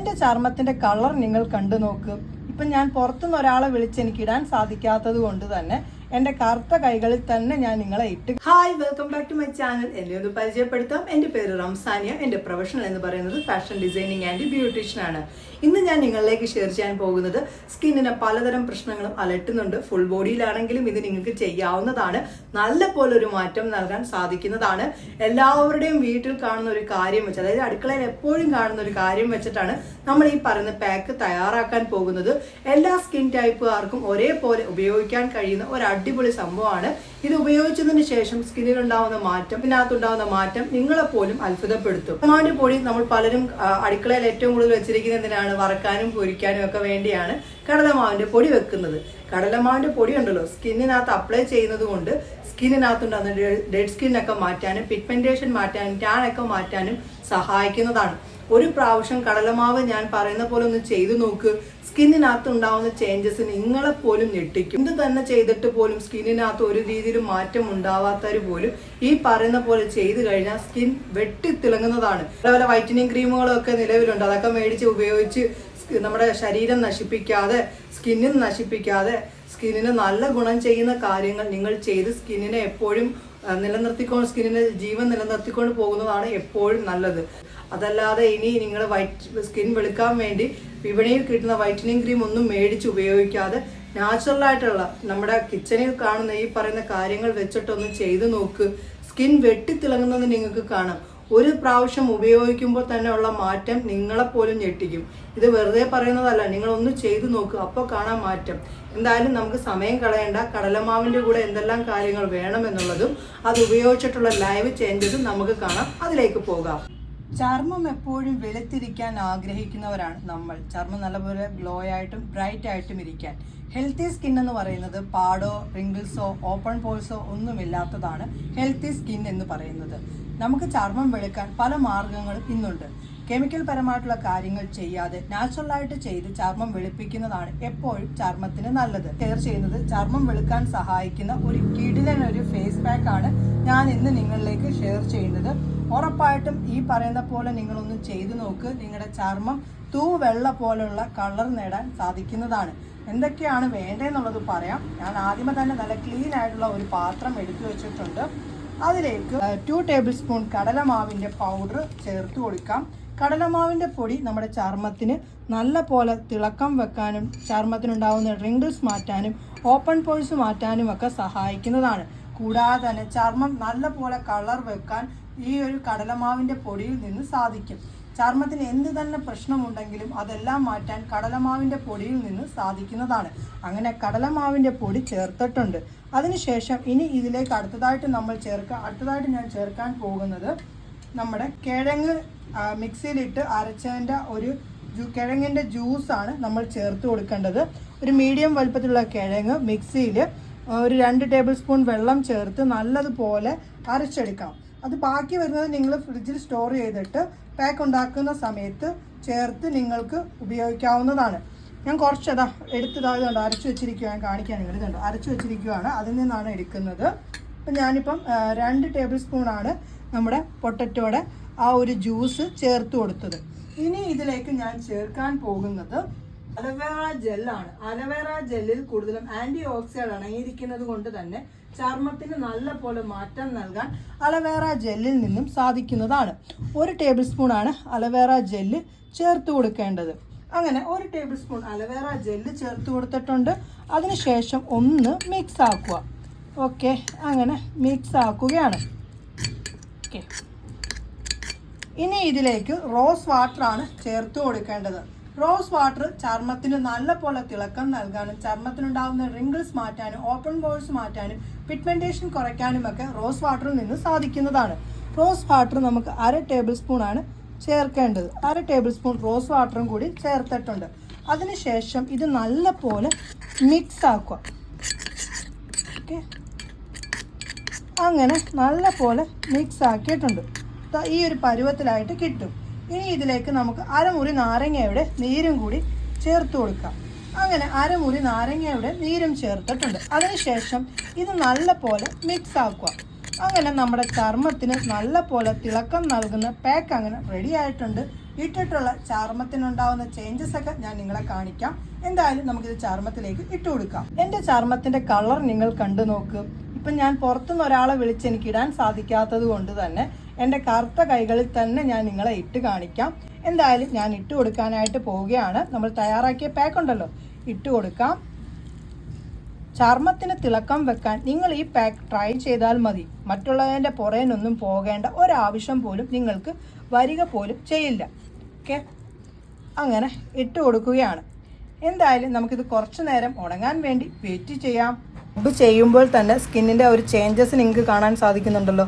എൻ്റെ ചർമ്മത്തിൻ്റെ കളർ നിങ്ങൾ കണ്ടു നോക്ക്. ഇപ്പം ഞാൻ പുറത്തുനിന്ന് ഒരാളെ വിളിച്ച് എനിക്ക് ഇടാൻ സാധിക്കാത്തത് കൊണ്ട് തന്നെ എൻ്റെ കറുത്ത കൈകളിൽ തന്നെ ഞാൻ നിങ്ങളെ ഇട്ട്. Hi, welcome back to my channel. എന്നെ ഒന്ന് പരിചയപ്പെടുത്താം. എൻ്റെ പേര് റംസാനിയ. എൻ്റെ പ്രൊഫഷണൽ എന്ന് പറയുന്നത് ഫാഷൻ ഡിസൈനിങ് ആൻഡ് ബ്യൂട്ടീഷ്യൻ ആണ്. ഇന്ന് ഞാൻ നിങ്ങളിലേക്ക് ഷെയർ ചെയ്യാൻ പോകുന്നത് സ്കിന്നിന് പലതരം പ്രശ്നങ്ങളും അലട്ടുന്നുണ്ട്. ഫുൾ ബോഡിയിലാണെങ്കിലും ഇത് നിങ്ങൾക്ക് ചെയ്യാവുന്നതാണ്. നല്ല പോലെ ഒരു മാറ്റം നൽകാൻ സാധിക്കുന്നതാണ്. എല്ലാവരുടെയും വീട്ടിൽ കാണുന്ന ഒരു കാര്യം വെച്ച്, അതായത് അടുക്കളയിൽ എപ്പോഴും കാണുന്ന ഒരു കാര്യം വെച്ചിട്ടാണ് നമ്മൾ ഈ പറയുന്ന പാക്ക് തയ്യാറാക്കാൻ പോകുന്നത്. എല്ലാ സ്കിൻ ടൈപ്പുകാർക്കും ഒരേപോലെ ഉപയോഗിക്കാൻ കഴിയുന്ന ഒരു അടിപൊളി സംഭവമാണ്. ഇത് ഉപയോഗിച്ചതിന് ശേഷം സ്കിന്നിലുണ്ടാവുന്ന മാറ്റം, ഇതിനകത്തുണ്ടാവുന്ന മാറ്റം നിങ്ങളെപ്പോലും അത്ഭുതപ്പെടുത്തും. കടലമാവിന്റെ പൊടി നമ്മൾ പലരും അടുക്കളയിൽ ഏറ്റവും കൂടുതൽ വെച്ചിരിക്കുന്നത് എന്തിനാണ്? വറക്കാനും പൊരിക്കാനും ഒക്കെ വേണ്ടിയാണ് കടലമാവിന്റെ പൊടി വെക്കുന്നത്. കടലമാവിന്റെ പൊടി ഉണ്ടല്ലോ, സ്കിന്നിനകത്ത് അപ്ലൈ ചെയ്യുന്നത് കൊണ്ട് സ്കിന്നിനകത്തുണ്ടാകുന്ന ഡെഡ് സ്കിന്നൊക്കെ മാറ്റാനും പിഗ്മെന്റേഷൻ മാറ്റാനും ടാൻ ഒക്കെ മാറ്റാനും സഹായിക്കുന്നതാണ്. ഒരു പ്രാവശ്യം കടലമാവ് ഞാൻ പറയുന്ന പോലെ ഒന്ന് ചെയ്തു നോക്ക്. സ്കിന്നിനകത്ത് ഉണ്ടാവുന്ന ചേഞ്ചസ് നിങ്ങളെപ്പോലും ഞെട്ടിക്കും. എന്ത് തന്നെ ചെയ്തിട്ട് പോലും സ്കിന്നിനകത്ത് ഒരു രീതിയിലും മാറ്റം ഉണ്ടാവാത്തവർ പോലും ഈ പറയുന്ന പോലെ ചെയ്തു കഴിഞ്ഞാൽ സ്കിൻ വെട്ടിത്തിളങ്ങുന്നതാണ്. പല വൈറ്റനിങ് ക്രീമുകളും ഒക്കെ നിലവിലുണ്ട്. അതൊക്കെ മേടിച്ച് ഉപയോഗിച്ച് നമ്മുടെ ശരീരം നശിപ്പിക്കാതെ, സ്കിന്നിന് നശിപ്പിക്കാതെ, സ്കിന്നിന് നല്ല ഗുണം ചെയ്യുന്ന കാര്യങ്ങൾ നിങ്ങൾ ചെയ്ത് സ്കിന്നിനെ എപ്പോഴും നിലനിർത്തിക്കൊണ്ട്, സ്കിന്നിന് ജീവൻ നിലനിർത്തിക്കൊണ്ട് പോകുന്നതാണ് എപ്പോഴും നല്ലത്. അതല്ലാതെ ഇനി നിങ്ങൾ സ്കിൻ വെളുക്കാൻ വേണ്ടി വിപണിയിൽ കിട്ടുന്ന വൈറ്റനിങ് ക്രീം ഒന്നും മേടിച്ച് ഉപയോഗിക്കാതെ നാച്ചുറലായിട്ടുള്ള നമ്മുടെ കിച്ചണിൽ കാണുന്ന ഈ പറയുന്ന കാര്യങ്ങൾ വെച്ചിട്ടൊന്ന് ചെയ്തു നോക്ക്. സ്കിൻ വെട്ടിത്തിളങ്ങുന്നത് നിങ്ങൾക്ക് കാണാം. ഒരു പ്രാവശ്യം ഉപയോഗിക്കുമ്പോൾ തന്നെ ഉള്ള മാറ്റം നിങ്ങളെപ്പോലും ഞെട്ടിക്കും. ഇത് വെറുതെ പറയുന്നതല്ല, നിങ്ങളൊന്ന് ചെയ്തു നോക്കുക, അപ്പോൾ കാണാൻ മാറ്റം. എന്തായാലും നമുക്ക് സമയം കളയേണ്ട. കടലമാവിൻ്റെ കൂടെ എന്തെല്ലാം കാര്യങ്ങൾ വേണമെന്നുള്ളതും അത് ഉപയോഗിച്ചിട്ടുള്ള ലൈവ് ചേഞ്ചസും നമുക്ക് കാണാം. അതിലേക്ക് പോകാം. ചർമ്മം എപ്പോഴും വെളുത്തിരിക്കാൻ ആഗ്രഹിക്കുന്നവരാണ് നമ്മൾ. ചർമ്മം നല്ലപോലെ ഗ്ലോ ആയിട്ടും ബ്രൈറ്റ് ആയിട്ടും ഇരിക്കാൻ. ഹെൽത്തി സ്കിൻ എന്ന് പറയുന്നത് പാടോ, റിങ്കിൾസോ, ഓപ്പൺ പോൾസോ ഒന്നുമില്ലാത്തതാണ് ഹെൽത്തി സ്കിൻ എന്ന് പറയുന്നത്. നമുക്ക് ചർമ്മം വെളുക്കാൻ പല മാർഗങ്ങളും ഇന്നുണ്ട്. കെമിക്കൽ പരമായിട്ടുള്ള കാര്യങ്ങൾ ചെയ്യാതെ നാച്ചുറലായിട്ട് ചെയ്ത് ചർമ്മം വെളുപ്പിക്കുന്നതാണ് എപ്പോഴും ചർമ്മത്തിന് നല്ലത്. ഷെയർ ചെയ്യുന്നത് ചർമ്മം വെളുക്കാൻ സഹായിക്കുന്ന ഒരു കിടിലൻ ഒരു ഫേസ് പാക്ക് ആണ് ഞാൻ ഇന്ന് നിങ്ങളിലേക്ക് ഷെയർ ചെയ്യുന്നത്. ഉറപ്പായിട്ടും ഈ പറയുന്ന പോലെ നിങ്ങളൊന്ന് ചെയ്തു നോക്ക്. നിങ്ങളുടെ ചർമ്മം തൂവെള്ള പോലുള്ള കളർ നേടാൻ സാധിക്കുന്നതാണ്. എന്തൊക്കെയാണ് വേണ്ടതെന്നുള്ളത് പറയാം. ഞാൻ ആദ്യമേ തന്നെ നല്ല ക്ലീൻ ആയിട്ടുള്ള ഒരു പാത്രം എടുത്തു വെച്ചിട്ടുണ്ട്. അതിലേക്ക് 2 ടേബിൾ സ്പൂൺ കടലമാവിൻ്റെ പൗഡർ ചേർത്ത് കൊടുക്കാം. കടലമാവിൻ്റെ പൊടി നമ്മുടെ ചർമ്മത്തിന് നല്ല പോലെ തിളക്കം വെക്കാനും ചർമ്മത്തിനുണ്ടാകുന്ന റിങ്കിൾസ് മാറ്റാനും ഓപ്പൺ പോഴ്സ് മാറ്റാനും ഒക്കെ സഹായിക്കുന്നതാണ്. കൂടാതെ തന്നെ ചർമ്മം നല്ല പോലെ കളർ വെക്കാൻ ഈ ഒരു കടലമാവിൻ്റെ പൊടിയിൽ നിന്ന് സാധിക്കും. ചർമ്മത്തിന് എന്ത് തന്നെ പ്രശ്നമുണ്ടെങ്കിലും അതെല്ലാം മാറ്റാൻ കടലമാവിൻ്റെ പൊടിയിൽ നിന്ന് സാധിക്കുന്നതാണ്. അങ്ങനെ കടലമാവിൻ്റെ പൊടി ചേർത്തിട്ടുണ്ട്. അതിനുശേഷം ഇനി ഇതിലേക്ക് അടുത്തതായിട്ട് ഞാൻ ചേർക്കാൻ പോകുന്നത് നമ്മുടെ കിഴങ്ങ് മിക്സിയിലിട്ട് അരച്ചതിൻ്റെ ഒരു കിഴങ്ങിൻ്റെ ജ്യൂസാണ് നമ്മൾ ചേർത്ത് കൊടുക്കേണ്ടത്. ഒരു മീഡിയം വലുപ്പത്തിലുള്ള കിഴങ്ങ് മിക്സിയിൽ ഒരു 2 ടേബിൾ സ്പൂൺ വെള്ളം ചേർത്ത് നല്ലതുപോലെ അരച്ചെടുക്കാം. അത് ബാക്കി വരുന്നത് നിങ്ങൾ ഫ്രിഡ്ജിൽ സ്റ്റോർ ചെയ്തിട്ട് പാക്ക് ഉണ്ടാക്കുന്ന സമയത്ത് ചേർത്ത് നിങ്ങൾക്ക് ഉപയോഗിക്കാവുന്നതാണ്. ഞാൻ കുറച്ചതാ എടുത്തതായതുകൊണ്ട് അരച്ചു വെച്ചിരിക്കുക, ഞാൻ കാണിക്കാൻ ഇതുണ്ട്, അരച്ചു വെച്ചിരിക്കുകയാണ്. അതിൽ നിന്നാണ് എടുക്കുന്നത്. അപ്പം ഞാനിപ്പം 2 ടേബിൾ സ്പൂണാണ് നമ്മുടെ പൊട്ടറ്റോയുടെ ആ ഒരു ജ്യൂസ് ചേർത്ത് കൊടുത്തത്. ഇനി ഇതിലേക്ക് ഞാൻ ചേർക്കാൻ പോകുന്നത് അലവേറ ജെല്ലാണ്. അലവേറ ജെല്ലിൽ കൂടുതലും ആൻറ്റി ഓക്സിഡന്റ് അടങ്ങിയിരിക്കുന്നത് കൊണ്ട് തന്നെ ചർമ്മത്തിന് നല്ല പോലെ മാറ്റം നൽകാൻ അലവേറ ജെല്ലിൽ നിന്നും സാധിക്കുന്നതാണ്. 1 ടേബിൾ സ്പൂണാണ് അലവേറ ജെല്ല് ചേർത്ത് കൊടുക്കേണ്ടത്. അങ്ങനെ 1 ടേബിൾ സ്പൂൺ അലവേറ ജെല്ല് ചേർത്ത് കൊടുത്തിട്ടുണ്ട്. അതിനുശേഷം ഒന്ന് മിക്സ് ആക്കുക. ഓക്കെ, അങ്ങനെ മിക്സ് ആക്കുകയാണ്. ഓക്കെ, ഇനി ഇതിലേക്ക് റോസ് വാട്ടറാണ് ചേർത്ത് കൊടുക്കേണ്ടത്. റോസ് വാട്ടർ ചർമ്മത്തിന് നല്ല പോലെ തിളക്കം നൽകാനും ചർമ്മത്തിനുണ്ടാകുന്ന റിങ്കിൾസ് മാറ്റാനും ഓപ്പൺ പോഴ്സ് മാറ്റാനും പിഗ്മെന്റേഷൻ കുറയ്ക്കാനും ഒക്കെ റോസ് വാട്ടറിൽ നിന്ന് സാധിക്കുന്നതാണ്. റോസ് വാട്ടർ നമുക്ക് 1/2 ടേബിൾ സ്പൂണാണ് ചേർക്കേണ്ടത്. 1/2 ടേബിൾ സ്പൂൺ റോസ് വാട്ടറും കൂടി ചേർത്തിട്ടുണ്ട്. അതിനുശേഷം ഇത് നല്ല പോലെ മിക്സ് ആക്കുക. ഓക്കെ, അങ്ങനെ നല്ല പോലെ മിക്സ് ആക്കിയിട്ടുണ്ട്. ഈ ഒരു പരുവത്തിലായിട്ട് കിട്ടും. ഇനി ഇതിലേക്ക് നമുക്ക് 1/2 മുറി നാരങ്ങയുടെ നീരും കൂടി ചേർത്ത് കൊടുക്കാം. അങ്ങനെ 1/2 മുറി നാരങ്ങയുടെ നീരും ചേർത്തിട്ടുണ്ട്. അതിനുശേഷം ഇത് നല്ല പോലെ മിക്സ് ആക്കുക. അങ്ങനെ നമ്മുടെ ചർമ്മത്തിന് നല്ല പോലെ തിളക്കം നൽകുന്ന പാക്ക് അങ്ങനെ റെഡി ആയിട്ടുണ്ട്. ഇട്ടിട്ടുള്ള ചർമ്മത്തിനുണ്ടാവുന്ന ചേഞ്ചസ് ഒക്കെ ഞാൻ നിങ്ങളെ കാണിക്കാം. എന്തായാലും നമുക്കിത് ചർമ്മത്തിലേക്ക് ഇട്ട് കൊടുക്കാം. എൻ്റെ ചർമ്മത്തിന്റെ കളർ നിങ്ങൾ കണ്ടു നോക്ക്. ഇപ്പം ഞാൻ പുറത്തുനിന്ന് ഒരാളെ വിളിച്ച് എനിക്ക് ഇടാൻ സാധിക്കാത്തത് കൊണ്ട് തന്നെ എൻ്റെ കറുത്ത കൈകളിൽ തന്നെ ഞാൻ നിങ്ങളെ ഇട്ട് കാണിക്കാം. എന്തായാലും ഞാൻ ഇട്ട് കൊടുക്കാനായിട്ട് പോവുകയാണ്. നമ്മൾ തയ്യാറാക്കിയ പാക്ക് ഉണ്ടല്ലോ, ഇട്ട് കൊടുക്കാം. ചർമ്മത്തിന് തിളക്കം വെക്കാൻ നിങ്ങൾ ഈ പാക്ക് ട്രൈ ചെയ്താൽ മതി. മറ്റുള്ളതിൻ്റെ പുറേനൊന്നും പോകേണ്ട ഒരാവശ്യം പോലും നിങ്ങൾക്ക് വരിക പോലും ചെയ്യില്ല. ഓക്കെ, അങ്ങനെ ഇട്ട് കൊടുക്കുകയാണ്. എന്തായാലും നമുക്കിത് കുറച്ച് നേരം ഉണങ്ങാൻ വേണ്ടി വെയിറ്റ് ചെയ്യാം. ഇത് ചെയ്യുമ്പോൾ തന്നെ സ്കിന്നിൻ്റെ ഒരു ചേഞ്ചസ് നിങ്ങൾക്ക് കാണാൻ സാധിക്കുന്നുണ്ടല്ലോ.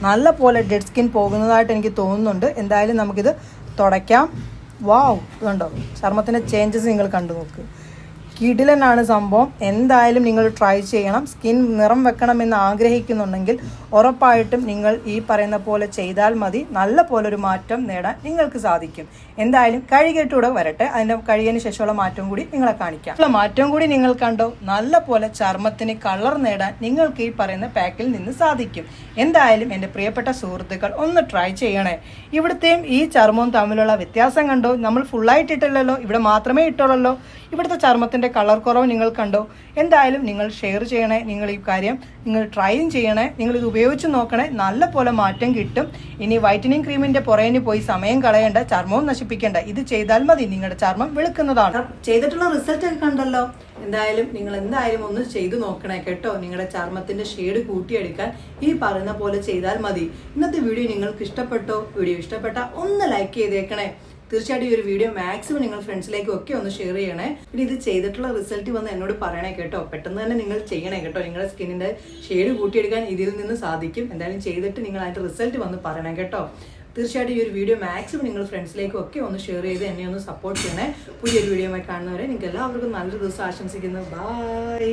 നല്ല പോലെ ഡെഡ് സ്കിൻ പോകുന്നതായിട്ട് എനിക്ക് തോന്നുന്നുണ്ട്. എന്തായാലും നമുക്കിത് തുടയ്ക്കാം. വാവ്, ഇതുണ്ടോ ചർമ്മത്തിൻ്റെ ചേഞ്ചസ് നിങ്ങൾ കണ്ടു നോക്ക്. കിടിലനാണ് സംഭവം. എന്തായാലും നിങ്ങൾ ട്രൈ ചെയ്യണം. സ്കിൻ നിറം വെക്കണമെന്ന് ആഗ്രഹിക്കുന്നുണ്ടെങ്കിൽ ഉറപ്പായിട്ടും നിങ്ങൾ ഈ പറയുന്ന പോലെ ചെയ്താൽ മതി. നല്ല പോലെ ഒരു മാറ്റം നേടാൻ നിങ്ങൾക്ക് സാധിക്കും. എന്തായാലും കഴുകിയിട്ടൂടെ വരട്ടെ. അതിൻ്റെ കഴുകിയതിന് ശേഷമുള്ള മാറ്റം കൂടി നിങ്ങളെ കാണിക്കാം. മാറ്റം കൂടി നിങ്ങൾ കണ്ടോ. നല്ല പോലെ ചർമ്മത്തിന് കളർ നേടാൻ നിങ്ങൾക്ക് ഈ പറയുന്ന പാക്കിൽ നിന്ന് സാധിക്കും. എന്തായാലും എൻ്റെ പ്രിയപ്പെട്ട സുഹൃത്തുക്കൾ ഒന്ന് ട്രൈ ചെയ്യണേ. ഇവിടുത്തെയും ഈ ചർമ്മവും തമ്മിലുള്ള വ്യത്യാസം കണ്ടോ. നമ്മൾ ഫുള്ളായിട്ട് ഇട്ടില്ലല്ലോ, ഇവിടെ മാത്രമേ ഇട്ടുള്ളൂ. ഇവിടുത്തെ ചർമ്മത്തിൻ്റെ കളർ കുറവ് നിങ്ങൾ കണ്ടോ. എന്തായാലും നിങ്ങൾ ഷെയർ ചെയ്യണേ. നിങ്ങൾ ഈ കാര്യം നിങ്ങൾ ട്രൈയും ചെയ്യണേ. നിങ്ങൾ ഇത് ഉപയോഗിച്ച് നോക്കണേ. നല്ല പോലെ മാറ്റം കിട്ടും. ഇനി വൈറ്റനിങ് ക്രീമിന്റെ പുറകിന് പോയി സമയം കളയേണ്ട, ചർമ്മവും നശിപ്പിക്കേണ്ട. ഇത് ചെയ്താൽ മതി, നിങ്ങളുടെ ചർമ്മം വെളുക്കുന്നതാണ്. ചെയ്തിട്ടുള്ള റിസൾട്ട് ഒക്കെ കണ്ടല്ലോ. എന്തായാലും നിങ്ങൾ ഒന്ന് ചെയ്തു നോക്കണേ കേട്ടോ. നിങ്ങളുടെ ചർമ്മത്തിന്റെ ഷെയ്ഡ് കൂട്ടിയെടുക്കാൻ ഈ പറയുന്ന പോലെ ചെയ്താൽ മതി. ഇന്നത്തെ വീഡിയോ നിങ്ങൾക്ക് ഇഷ്ടപ്പെട്ടോ? വീഡിയോ ഇഷ്ടപ്പെട്ടാൽ ഒന്ന് ലൈക്ക് ചെയ്തേക്കണേ. തീർച്ചയായിട്ടും ഈ ഒരു വീഡിയോ മാക്സിമം നിങ്ങൾ ഫ്രണ്ട്സിലേക്കും ഒക്കെ ഒന്ന് ഷെയർ ചെയ്യണേ. പിന്നെ ഇത് ചെയ്തിട്ടുള്ള റിസൾട്ട് വന്ന് എന്നോട് പറയണേ കേട്ടോ. പെട്ടെന്ന് തന്നെ നിങ്ങൾ ചെയ്യണേ കേട്ടോ. നിങ്ങളുടെ സ്കിന്നിന്റെ ഷെയ്ഡ് കൂട്ടിയെടുക്കാൻ ഇതിൽ നിന്ന് സാധിക്കും. എന്തായാലും ചെയ്തിട്ട് നിങ്ങൾ അതിന്റെ റിസൾട്ട് വന്ന് പറയണേ കേട്ടോ. തീർച്ചയായിട്ടും ഈ ഒരു വീഡിയോ മാക്സിമം നിങ്ങൾ ഫ്രണ്ട്സിലേക്കും ഒക്കെ ഒന്ന് ഷെയർ ചെയ്ത് എന്നെ ഒന്ന് സപ്പോർട്ട് ചെയ്യണേ. പുതിയൊരു വീഡിയോയുമായി കാണുന്നവരെ നിങ്ങൾക്ക് എല്ലാവർക്കും നല്ലൊരു ദിവസം ആശംസിക്കുന്നു. ബൈ.